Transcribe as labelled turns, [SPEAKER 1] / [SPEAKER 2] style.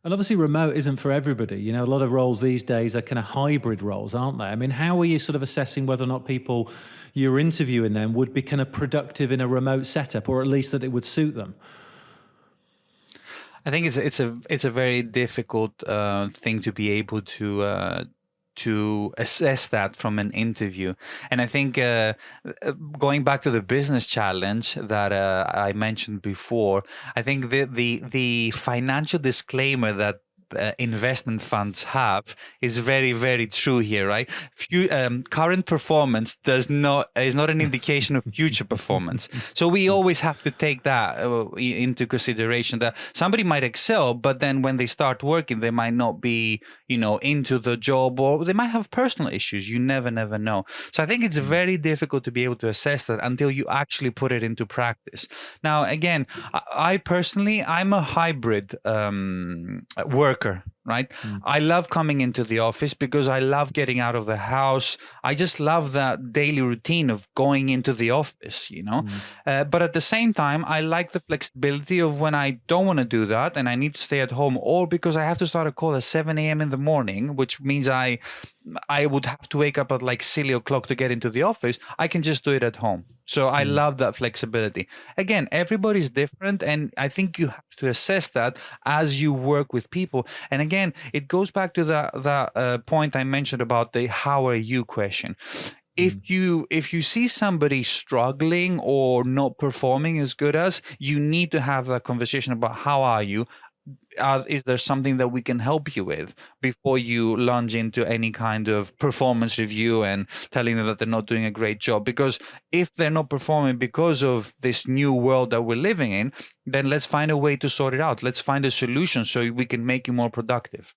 [SPEAKER 1] And obviously, remote isn't for everybody. You know, a lot of roles these days are kind of hybrid roles, aren't they? I mean, how are you sort of assessing whether or not people you're interviewing them would be kind of productive in a remote setup, or at least that it would suit them?
[SPEAKER 2] I think it's a very difficult thing to be able to assess that from an interview. And I think going back to the business challenge that I mentioned before, I think the financial disclaimer that investment funds have is very, very true here, right? Current performance is not an indication of future performance. So we always have to take that into consideration, that somebody might excel, but then when they start working, they might not be, into the job, or they might have personal issues. You never know. So I think it's very difficult to be able to assess that until you actually put it into practice. Now, again, I personally, I'm a hybrid worker, right? I love coming into the office because I love getting out of the house. I just love that daily routine of going into the office, But at the same time, I like the flexibility of when I don't want to do that and I need to stay at home, or because I have to start a call at 7 a.m. in the morning, which means I would have to wake up at like silly o'clock to get into the office. I can just do it at home. So I love that flexibility. Again, everybody's different, and I think you have to assess that as you work with people. And again, it goes back to the point I mentioned about the "how are you" question. If you see somebody struggling or not performing as good as, you need to have that conversation about how are you. Is there something that we can help you with before you lunge into any kind of performance review and telling them that they're not doing a great job? Because if they're not performing because of this new world that we're living in, then let's find a way to sort it out. Let's find a solution so we can make you more productive.